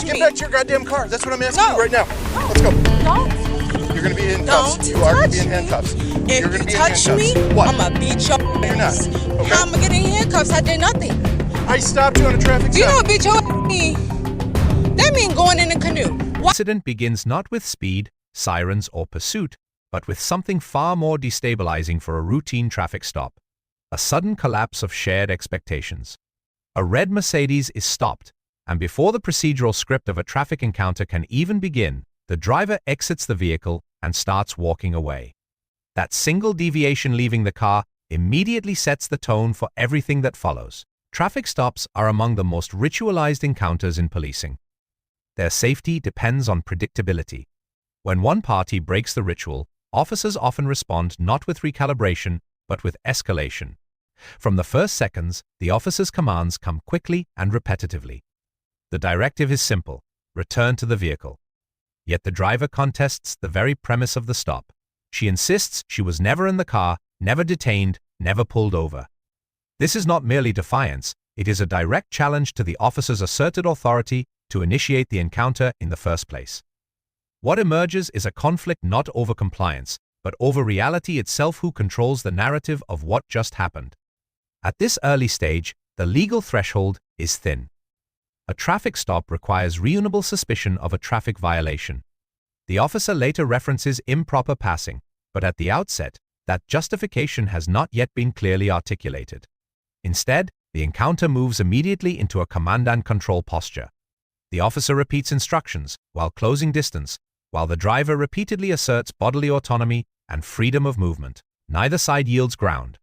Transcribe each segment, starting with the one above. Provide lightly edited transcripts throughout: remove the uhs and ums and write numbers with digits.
touch Get me. back to your goddamn car. That's what I'm asking No. you right now. Let's go. Don't. You're gonna be in cuffs. Don't You are gonna touch be in me. handcuffs. You're If gonna you be in touch me, handcuffs. What? I'm gonna beat your You're not. ass. Okay. How am I getting handcuffs? I did nothing. I stopped you on a traffic Do you know stop. what beat your ass mean? That mean going in a canoe. The incident begins not with speed, sirens, or pursuit, but with something far more destabilizing for a routine traffic stop: a sudden collapse of shared expectations. A red Mercedes is stopped, and before the procedural script of a traffic encounter can even begin, the driver exits the vehicle and starts walking away. That single deviation leaving the car immediately sets the tone for everything that follows. Traffic stops are among the most ritualized encounters in policing. Their safety depends on predictability. When one party breaks the ritual, officers often respond not with recalibration, but with escalation. From the first seconds, the officer's commands come quickly and repetitively. The directive is simple: return to the vehicle. Yet the driver contests the very premise of the stop. She insists she was never in the car, never detained, never pulled over. This is not merely defiance, it is a direct challenge to the officer's asserted authority to initiate the encounter in the first place. What emerges is a conflict not over compliance, but over reality itself. Who controls the narrative of what just happened? At this early stage, the legal threshold is thin. A traffic stop requires reasonable suspicion of a traffic violation. The officer later references improper passing, but at the outset, that justification has not yet been clearly articulated. Instead, the encounter moves immediately into a command and control posture. The officer repeats instructions while closing distance, while the driver repeatedly asserts bodily autonomy and freedom of movement. Neither side yields ground.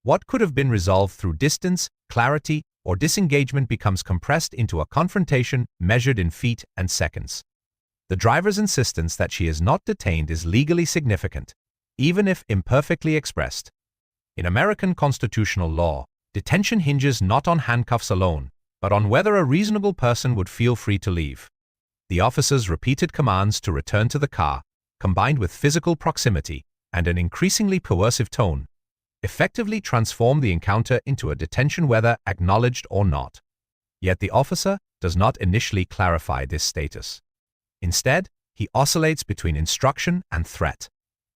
What could have been resolved through distance, clarity, or disengagement becomes compressed into a confrontation measured in feet and seconds. The driver's insistence that she is not detained is legally significant, even if imperfectly expressed. In American constitutional law, detention hinges not on handcuffs alone, but on whether a reasonable person would feel free to leave. The officer's repeated commands to return to the car, combined with physical proximity and an increasingly coercive tone, effectively transform the encounter into a detention whether acknowledged or not. Yet the officer does not initially clarify this status. Instead, he oscillates between instruction and threat,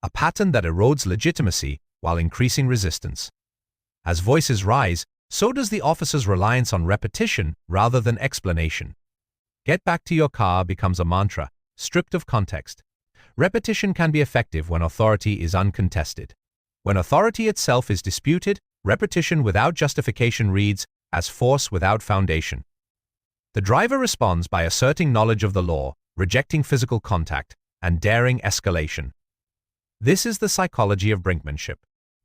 a pattern that erodes legitimacy while increasing resistance. As voices rise, so does the officer's reliance on repetition rather than explanation. Get back to your car becomes a mantra, stripped of context. Repetition can be effective when authority is uncontested. When authority itself is disputed, repetition without justification reads as force without foundation. The driver responds by asserting knowledge of the law, rejecting physical contact, and daring escalation. This is the psychology of brinkmanship,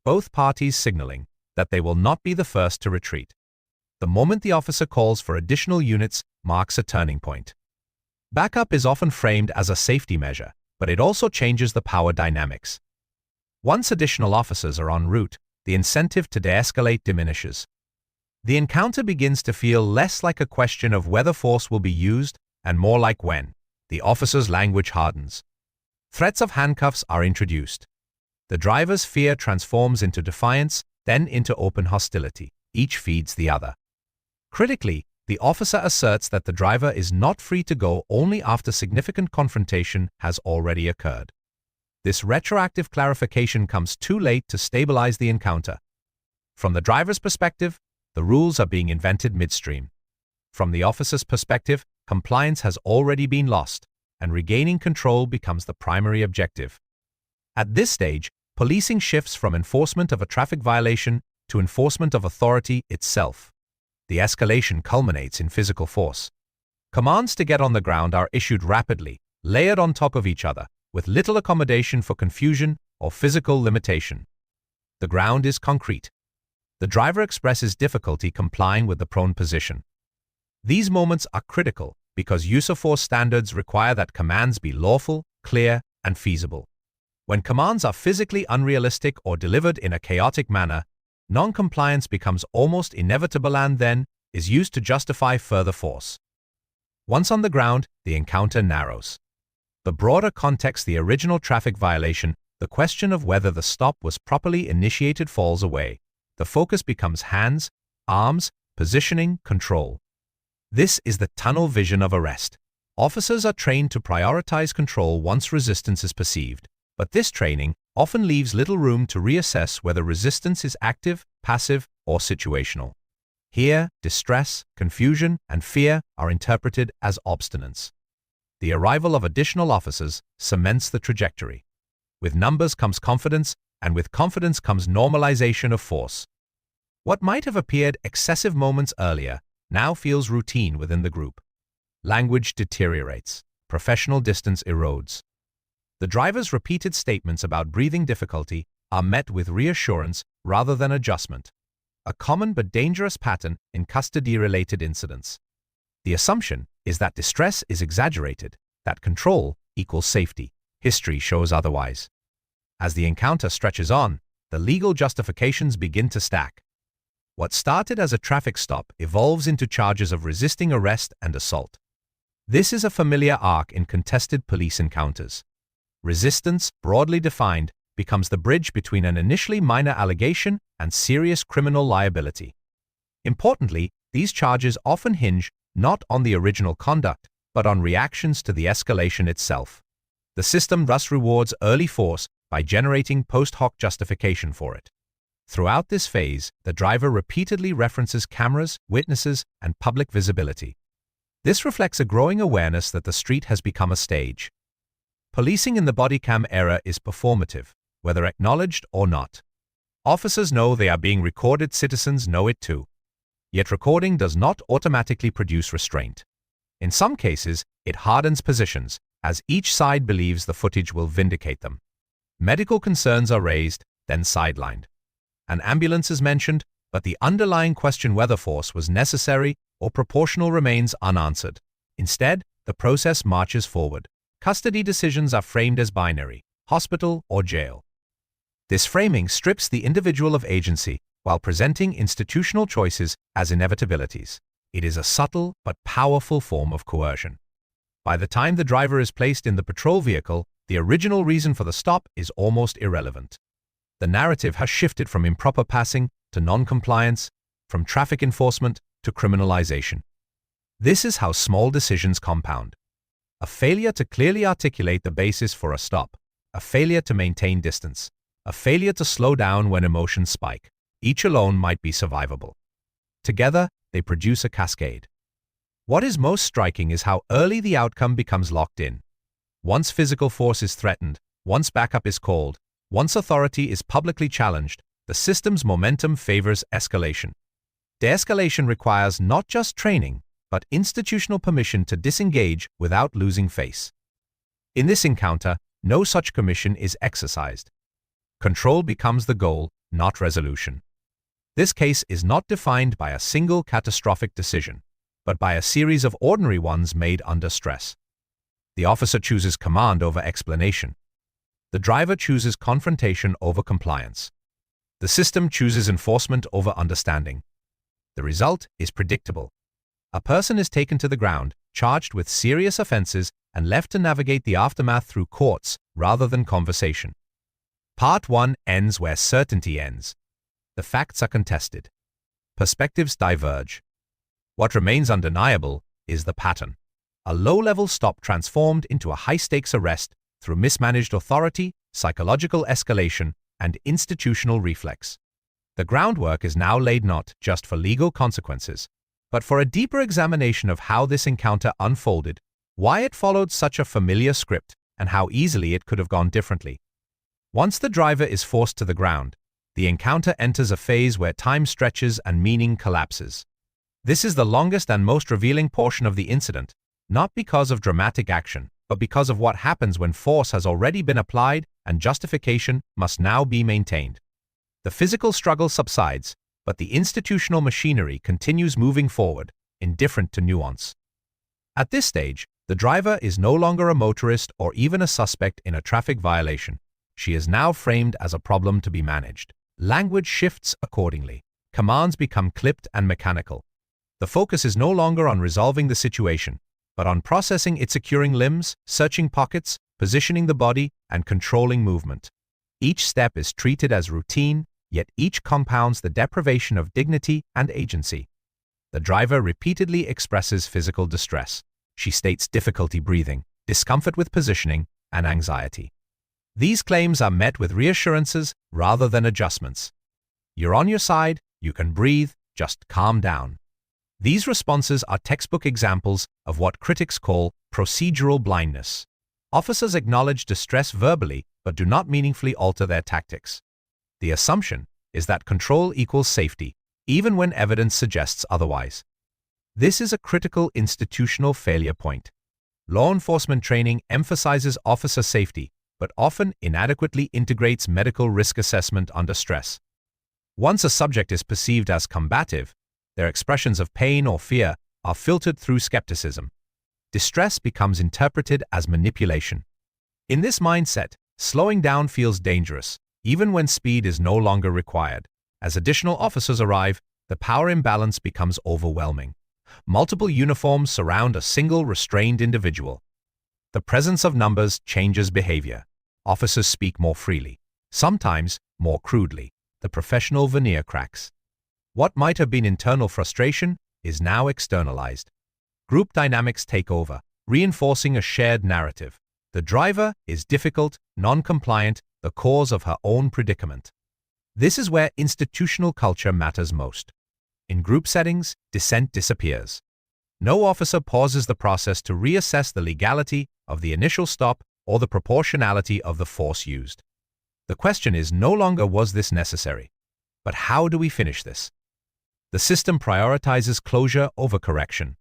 both parties signaling that they will not be the first to retreat. The moment the officer calls for additional units marks a turning point. Backup is often framed as a safety measure, but it also changes the power dynamics. Once additional officers are en route, the incentive to de-escalate diminishes. The encounter begins to feel less like a question of whether force will be used and more like when. The officer's language hardens. Threats of handcuffs are introduced. The driver's fear transforms into defiance, then into open hostility. Each feeds the other. Critically, the officer asserts that the driver is not free to go only after significant confrontation has already occurred. This retroactive clarification comes too late to stabilize the encounter. From the driver's perspective, the rules are being invented midstream. From the officer's perspective, compliance has already been lost, and regaining control becomes the primary objective. At this stage, policing shifts from enforcement of a traffic violation to enforcement of authority itself. The escalation culminates in physical force. Commands to get on the ground are issued rapidly, layered on top of each other, with little accommodation for confusion or physical limitation. The ground is concrete. The driver expresses difficulty complying with the prone position. These moments are critical because use of force standards require that commands be lawful, clear, and feasible. When commands are physically unrealistic or delivered in a chaotic manner, non-compliance becomes almost inevitable and then is used to justify further force. Once on the ground, the encounter narrows. The broader context, the original traffic violation, the question of whether the stop was properly initiated falls away. The focus becomes hands, arms, positioning, control. This is the tunnel vision of arrest. Officers are trained to prioritize control once resistance is perceived, but this training often leaves little room to reassess whether resistance is active, passive, or situational. Here, distress, confusion, and fear are interpreted as obstinance. The arrival of additional officers cements the trajectory. With numbers comes confidence, and with confidence comes normalization of force. What might have appeared excessive moments earlier now feels routine within the group. Language deteriorates. Professional distance erodes. The driver's repeated statements about breathing difficulty are met with reassurance rather than adjustment, a common but dangerous pattern in custody-related incidents. The assumption is that distress is exaggerated, that control equals safety. History shows otherwise. As the encounter stretches on, the legal justifications begin to stack. What started as a traffic stop evolves into charges of resisting arrest and assault. This is a familiar arc in contested police encounters. Resistance, broadly defined, becomes the bridge between an initially minor allegation and serious criminal liability. Importantly, these charges often hinge not on the original conduct, but on reactions to the escalation itself. The system thus rewards early force by generating post hoc justification for it. Throughout this phase, the driver repeatedly references cameras, witnesses, and public visibility. This reflects a growing awareness that the street has become a stage. Policing in the bodycam era is performative, whether acknowledged or not. Officers know they are being recorded, citizens know it too. Yet recording does not automatically produce restraint. In some cases, it hardens positions, as each side believes the footage will vindicate them. Medical concerns are raised, then sidelined. An ambulance is mentioned, but the underlying question whether force was necessary or proportional remains unanswered. Instead, the process marches forward. Custody decisions are framed as binary, hospital or jail. This framing strips the individual of agency while presenting institutional choices as inevitabilities. It is a subtle but powerful form of coercion. By the time the driver is placed in the patrol vehicle, the original reason for the stop is almost irrelevant. The narrative has shifted from improper passing to non-compliance, from traffic enforcement to criminalization. This is how small decisions compound. A failure to clearly articulate the basis for a stop, a failure to maintain distance, a failure to slow down when emotions spike. Each alone might be survivable. Together, they produce a cascade. What is most striking is how early the outcome becomes locked in. Once physical force is threatened, once backup is called, once authority is publicly challenged, the system's momentum favors escalation. De-escalation requires not just training, but institutional permission to disengage without losing face. In this encounter, no such permission is exercised. Control becomes the goal, not resolution. This case is not defined by a single catastrophic decision, but by a series of ordinary ones made under stress. The officer chooses command over explanation. The driver chooses confrontation over compliance. The system chooses enforcement over understanding. The result is predictable. A person is taken to the ground, charged with serious offenses, and left to navigate the aftermath through courts rather than conversation. Part 1 ends where certainty ends. The facts are contested. Perspectives diverge. What remains undeniable is the pattern. A low-level stop transformed into a high-stakes arrest through mismanaged authority, psychological escalation, and institutional reflex. The groundwork is now laid not just for legal consequences, but for a deeper examination of how this encounter unfolded, why it followed such a familiar script, and how easily it could have gone differently. Once the driver is forced to the ground, the encounter enters a phase where time stretches and meaning collapses. This is the longest and most revealing portion of the incident, not because of dramatic action, but because of what happens when force has already been applied and justification must now be maintained. The physical struggle subsides, but the institutional machinery continues moving forward, indifferent to nuance. At this stage, the driver is no longer a motorist or even a suspect in a traffic violation. She is now framed as a problem to be managed. Language shifts accordingly. Commands become clipped and mechanical. The focus is no longer on resolving the situation, but on processing it, securing limbs, searching pockets, positioning the body, and controlling movement. Each step is treated as routine, yet each compounds the deprivation of dignity and agency. The driver repeatedly expresses physical distress. She states difficulty breathing, discomfort with positioning, and anxiety. These claims are met with reassurances rather than adjustments. You're on your side, you can breathe, just calm down. These responses are textbook examples of what critics call procedural blindness. Officers acknowledge distress verbally but do not meaningfully alter their tactics. The assumption is that control equals safety, even when evidence suggests otherwise. This is a critical institutional failure point. Law enforcement training emphasizes officer safety, but often inadequately integrates medical risk assessment under stress. Once a subject is perceived as combative, their expressions of pain or fear are filtered through skepticism. Distress becomes interpreted as manipulation. In this mindset, slowing down feels dangerous, even when speed is no longer required. As additional officers arrive, the power imbalance becomes overwhelming. Multiple uniforms surround a single restrained individual. The presence of numbers changes behavior. Officers speak more freely, sometimes more crudely. The professional veneer cracks. What might have been internal frustration is now externalized. Group dynamics take over, reinforcing a shared narrative. The driver is difficult, non-compliant, the cause of her own predicament. This is where institutional culture matters most. In group settings, dissent disappears. No officer pauses the process to reassess the legality of the initial stop or the proportionality of the force used. The question is no longer was this necessary, but how do we finish this? The system prioritizes closure over correction.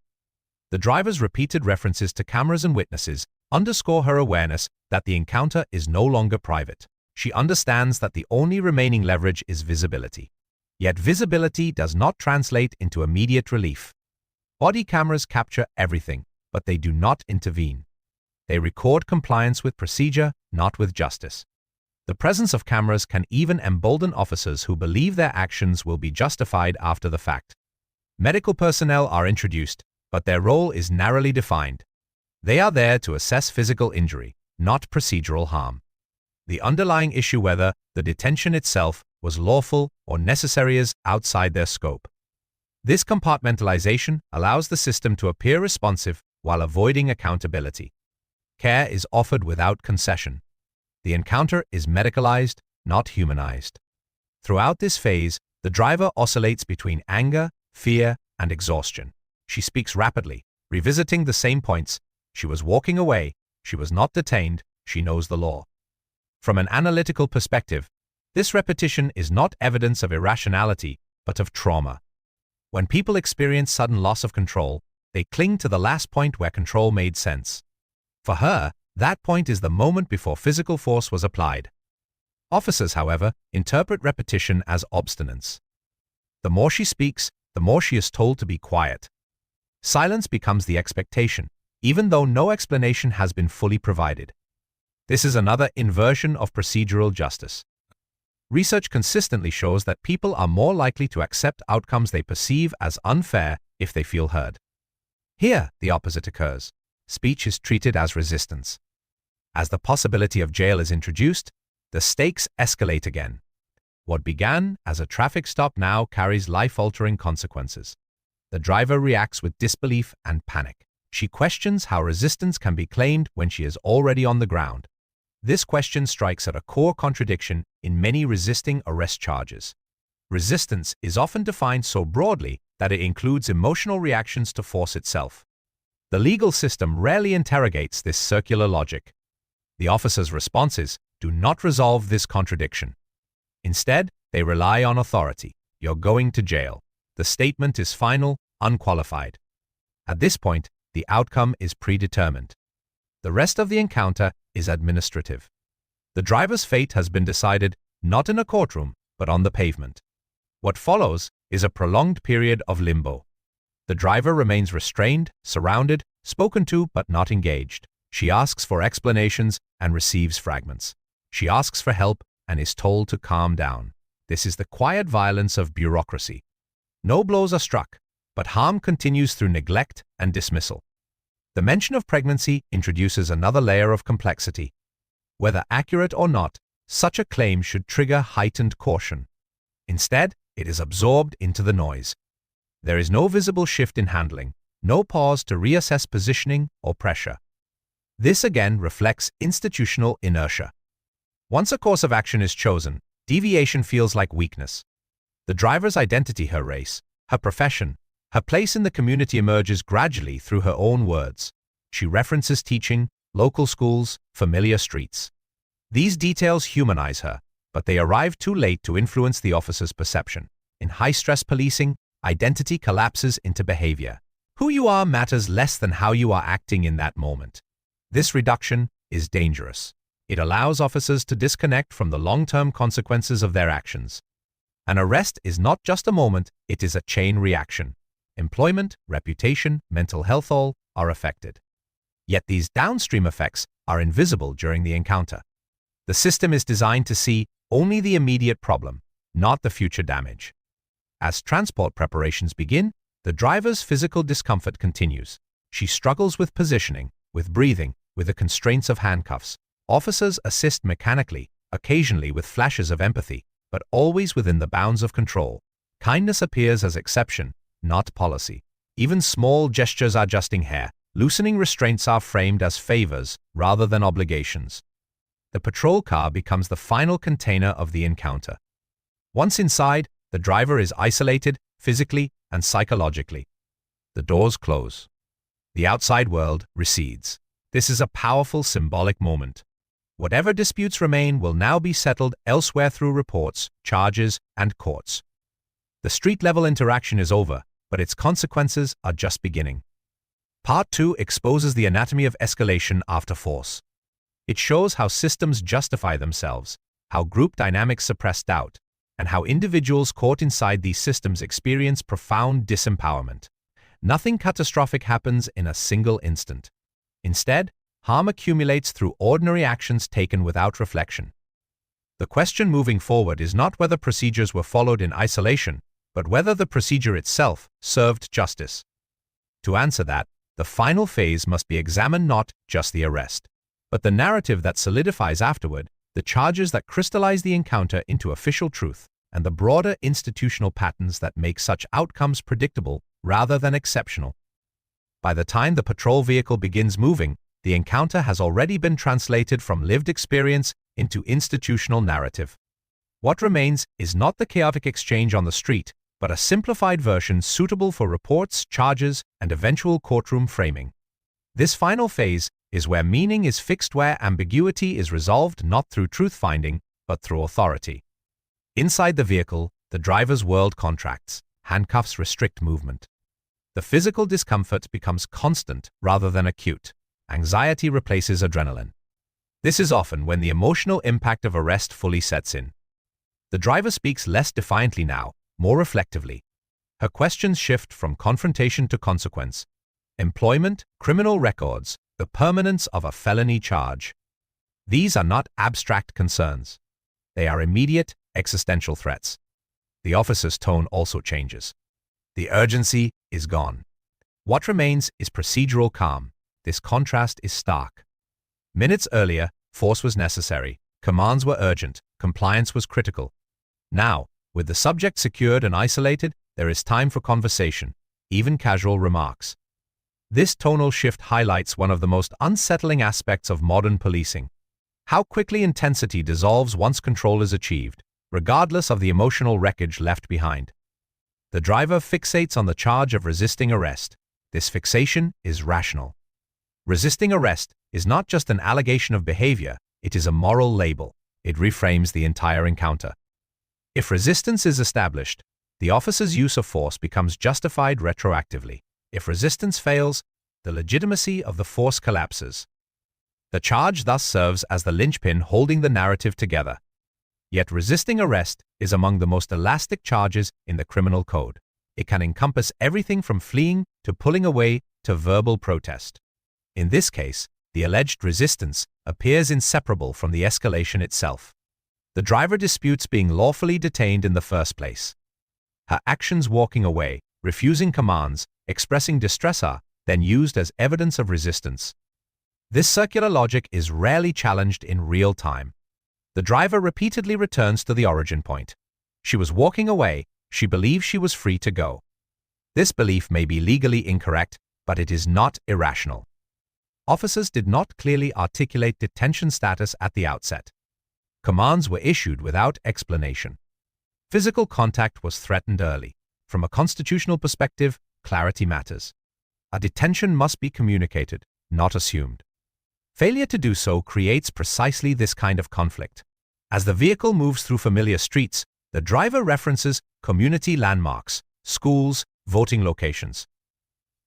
The driver's repeated references to cameras and witnesses underscore her awareness that the encounter is no longer private. She understands that the only remaining leverage is visibility. Yet visibility does not translate into immediate relief. Body cameras capture everything, but they do not intervene. They record compliance with procedure, not with justice. The presence of cameras can even embolden officers who believe their actions will be justified after the fact. Medical personnel are introduced, but their role is narrowly defined. They are there to assess physical injury, not procedural harm. The underlying issue whether the detention itself was lawful or necessary is outside their scope. This compartmentalization allows the system to appear responsive while avoiding accountability. Care is offered without concession. The encounter is medicalized, not humanized. Throughout this phase, the driver oscillates between anger, fear, and exhaustion. She speaks rapidly, revisiting the same points. She was walking away. She was not detained. She knows the law. From an analytical perspective, this repetition is not evidence of irrationality, but of trauma. When people experience sudden loss of control, they cling to the last point where control made sense. For her, that point is the moment before physical force was applied. Officers, however, interpret repetition as obstinance. The more she speaks, the more she is told to be quiet. Silence becomes the expectation, even though no explanation has been fully provided. This is another inversion of procedural justice. Research consistently shows that people are more likely to accept outcomes they perceive as unfair if they feel heard. Here, the opposite occurs. Speech is treated as resistance. As the possibility of jail is introduced, the stakes escalate again. What began as a traffic stop now carries life-altering consequences. The driver reacts with disbelief and panic. She questions how resistance can be claimed when she is already on the ground. This question strikes at a core contradiction in many resisting arrest charges. Resistance is often defined so broadly that it includes emotional reactions to force itself. The legal system rarely interrogates this circular logic. The officer's responses do not resolve this contradiction. Instead, they rely on authority. You're going to jail. The statement is final, unqualified. At this point, the outcome is predetermined. The rest of the encounter is administrative. The driver's fate has been decided not in a courtroom, but on the pavement. What follows is a prolonged period of limbo. The driver remains restrained, surrounded, spoken to but not engaged. She asks for explanations and receives fragments. She asks for help and is told to calm down. This is the quiet violence of bureaucracy. No blows are struck, but harm continues through neglect and dismissal. The mention of pregnancy introduces another layer of complexity. Whether accurate or not, such a claim should trigger heightened caution. Instead, it is absorbed into the noise. There is no visible shift in handling, no pause to reassess positioning or pressure. This again reflects institutional inertia. Once a course of action is chosen, deviation feels like weakness. The driver's identity, her race, her profession, her place in the community emerges gradually through her own words. She references teaching, local schools, familiar streets. These details humanize her, but they arrive too late to influence the officer's perception. In high-stress policing, identity collapses into behavior. Who you are matters less than how you are acting in that moment. This reduction is dangerous. It allows officers to disconnect from the long-term consequences of their actions. An arrest is not just a moment, it is a chain reaction. Employment, reputation, mental health all are affected. Yet these downstream effects are invisible during the encounter. The system is designed to see only the immediate problem, not the future damage. As transport preparations begin, the driver's physical discomfort continues. She struggles with positioning, with breathing, with the constraints of handcuffs. Officers assist mechanically, occasionally with flashes of empathy, but always within the bounds of control. Kindness appears as exception, not policy. Even small gestures adjusting hair, loosening restraints are framed as favors rather than obligations. The patrol car becomes the final container of the encounter. Once inside, the driver is isolated physically and psychologically. The doors close. The outside world recedes. This is a powerful symbolic moment. Whatever disputes remain will now be settled elsewhere through reports, charges, and courts. The street-level interaction is over, but its consequences are just beginning. Part 2 exposes the anatomy of escalation after force. It shows how systems justify themselves, how group dynamics suppress doubt, and how individuals caught inside these systems experience profound disempowerment. Nothing catastrophic happens in a single instant. Instead, harm accumulates through ordinary actions taken without reflection. The question moving forward is not whether procedures were followed in isolation, but whether the procedure itself served justice. To answer that, the final phase must be examined not just the arrest, but the narrative that solidifies afterward, the charges that crystallize the encounter into official truth, and the broader institutional patterns that make such outcomes predictable rather than exceptional. By the time the patrol vehicle begins moving, the encounter has already been translated from lived experience into institutional narrative. What remains is not the chaotic exchange on the street, but a simplified version suitable for reports, charges, and eventual courtroom framing. This final phase is where meaning is fixed, where ambiguity is resolved not through truth-finding, but through authority. Inside the vehicle, the driver's world contracts. Handcuffs restrict movement. The physical discomfort becomes constant rather than acute. Anxiety replaces adrenaline. This is often when the emotional impact of arrest fully sets in. The driver speaks less defiantly now, more reflectively. Her questions shift from confrontation to consequence. Employment, criminal records, the permanence of a felony charge. These are not abstract concerns. They are immediate, existential threats. The officer's tone also changes. The urgency is gone. What remains is procedural calm. This contrast is stark. Minutes earlier, force was necessary, commands were urgent, compliance was critical. Now, with the subject secured and isolated, there is time for conversation, even casual remarks. This tonal shift highlights one of the most unsettling aspects of modern policing. How quickly intensity dissolves once control is achieved, regardless of the emotional wreckage left behind. The driver fixates on the charge of resisting arrest. This fixation is rational. Resisting arrest is not just an allegation of behavior, it is a moral label. It reframes the entire encounter. If resistance is established, the officer's use of force becomes justified retroactively. If resistance fails, the legitimacy of the force collapses. The charge thus serves as the linchpin holding the narrative together. Yet resisting arrest is among the most elastic charges in the criminal code. It can encompass everything from fleeing to pulling away to verbal protest. In this case, the alleged resistance appears inseparable from the escalation itself. The driver disputes being lawfully detained in the first place. Her actions walking away, refusing commands, expressing distress are then used as evidence of resistance. This circular logic is rarely challenged in real time. The driver repeatedly returns to the origin point. She was walking away, she believed she was free to go. This belief may be legally incorrect, but it is not irrational. Officers did not clearly articulate detention status at the outset. Commands were issued without explanation. Physical contact was threatened early. From a constitutional perspective, clarity matters. A detention must be communicated, not assumed. Failure to do so creates precisely this kind of conflict. As the vehicle moves through familiar streets, the driver references community landmarks, schools, voting locations.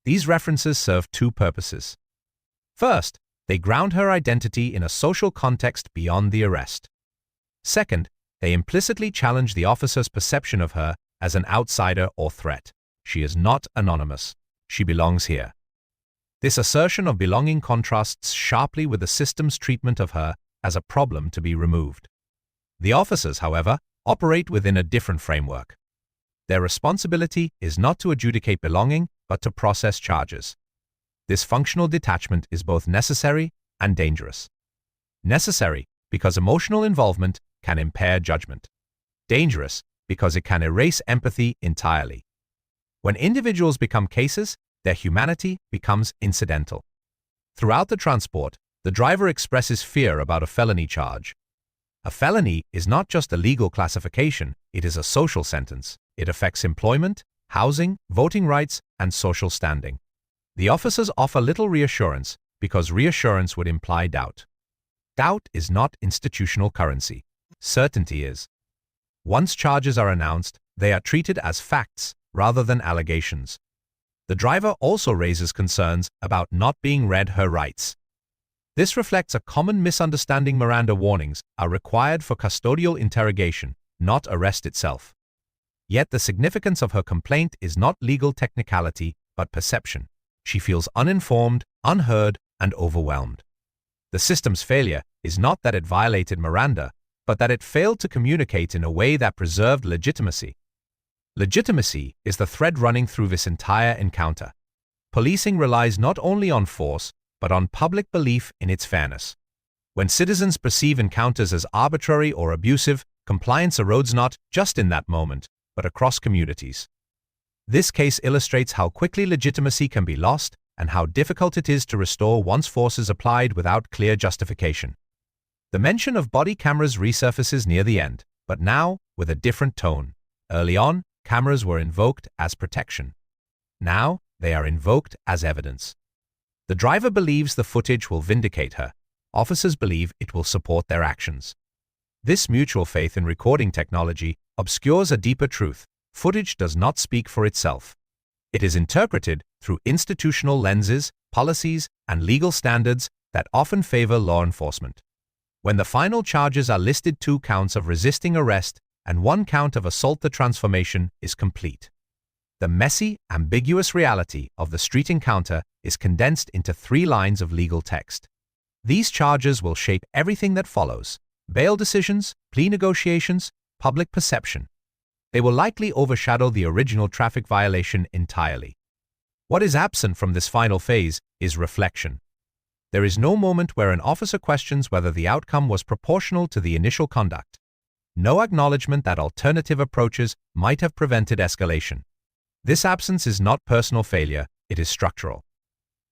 These references serve two purposes. First, they ground her identity in a social context beyond the arrest. Second, they implicitly challenge the officer's perception of her as an outsider or threat. She is not anonymous. She belongs here. This assertion of belonging contrasts sharply with the system's treatment of her as a problem to be removed. The officers, however, operate within a different framework. Their responsibility is not to adjudicate belonging, but to process charges. This functional detachment is both necessary and dangerous. Necessary because emotional involvement can impair judgment. Dangerous because it can erase empathy entirely. When individuals become cases, their humanity becomes incidental. Throughout the transport, the driver expresses fear about a felony charge. A felony is not just a legal classification, it is a social sentence. It affects employment, housing, voting rights, and social standing. The officers offer little reassurance because reassurance would imply doubt. Doubt is not institutional currency. Certainty is. Once charges are announced, they are treated as facts rather than allegations. The driver also raises concerns about not being read her rights. This reflects a common misunderstanding. Miranda warnings are required for custodial interrogation, not arrest itself. Yet the significance of her complaint is not legal technicality, but perception. She feels uninformed, unheard, and overwhelmed. The system's failure is not that it violated Miranda, but that it failed to communicate in a way that preserved legitimacy. Legitimacy is the thread running through this entire encounter. Policing relies not only on force, but on public belief in its fairness. When citizens perceive encounters as arbitrary or abusive, compliance erodes not just in that moment, but across communities. This case illustrates how quickly legitimacy can be lost and how difficult it is to restore once force is applied without clear justification. The mention of body cameras resurfaces near the end, but now with a different tone. Early on, cameras were invoked as protection. Now, they are invoked as evidence. The driver believes the footage will vindicate her. Officers believe it will support their actions. This mutual faith in recording technology obscures a deeper truth. Footage does not speak for itself. It is interpreted through institutional lenses, policies, and legal standards that often favor law enforcement. When the final charges are listed, 2 counts of resisting arrest and 1 count of assault, the transformation is complete. The messy, ambiguous reality of the street encounter is condensed into 3 lines of legal text. These charges will shape everything that follows: bail decisions, plea negotiations, public perception. They will likely overshadow the original traffic violation entirely. What is absent from this final phase is reflection. There is no moment where an officer questions whether the outcome was proportional to the initial conduct. No acknowledgement that alternative approaches might have prevented escalation. This absence is not personal failure, it is structural.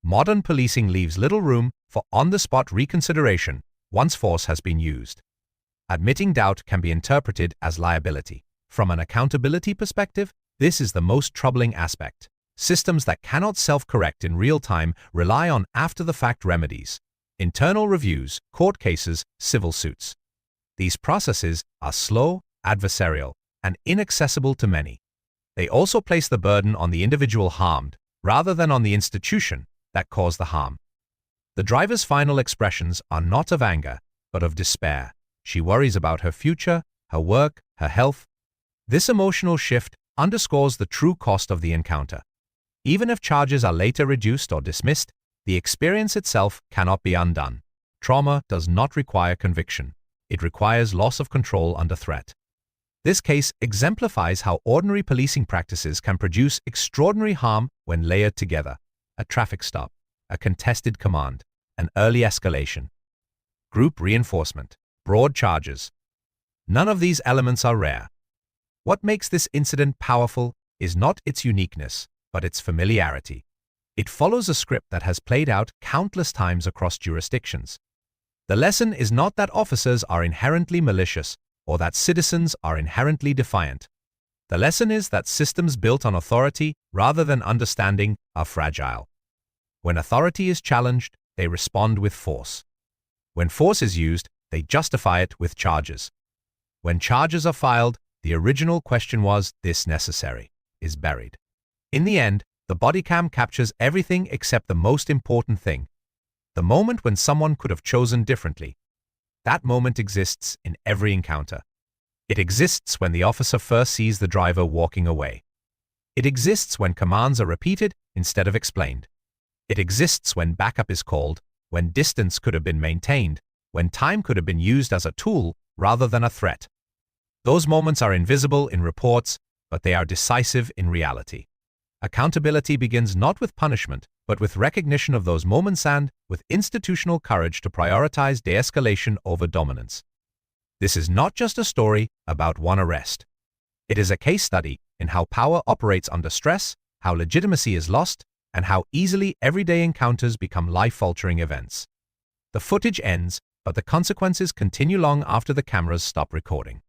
Modern policing leaves little room for on-the-spot reconsideration once force has been used. Admitting doubt can be interpreted as liability. From an accountability perspective, this is the most troubling aspect. Systems that cannot self-correct in real time rely on after-the-fact remedies, internal reviews, court cases, civil suits. These processes are slow, adversarial, and inaccessible to many. They also place the burden on the individual harmed, rather than on the institution that caused the harm. The driver's final expressions are not of anger, but of despair. She worries about her future, her work, her health. This emotional shift underscores the true cost of the encounter. Even if charges are later reduced or dismissed, the experience itself cannot be undone. Trauma does not require conviction. It requires loss of control under threat. This case exemplifies how ordinary policing practices can produce extraordinary harm when layered together. A traffic stop, a contested command, an early escalation, group reinforcement, broad charges. None of these elements are rare. What makes this incident powerful is not its uniqueness, but its familiarity. It follows a script that has played out countless times across jurisdictions. The lesson is not that officers are inherently malicious or that citizens are inherently defiant. The lesson is that systems built on authority rather than understanding are fragile. When authority is challenged, they respond with force. When force is used, they justify it with charges. When charges are filed, the original question was, "This necessary?" is buried. In the end, the Bodycam captures everything except the most important thing: the moment when someone could have chosen differently. That moment exists in every encounter. It exists when the officer first sees the driver walking away. It exists when commands are repeated instead of explained. It exists when backup is called, when distance could have been maintained, when time could have been used as a tool rather than a threat. Those moments are invisible in reports, but they are decisive in reality. Accountability begins not with punishment, but with recognition of those moments and with institutional courage to prioritize de-escalation over dominance. This is not just a story about one arrest. It is a case study in how power operates under stress, how legitimacy is lost, and how easily everyday encounters become life-altering events. The footage ends, but the consequences continue long after the cameras stop recording.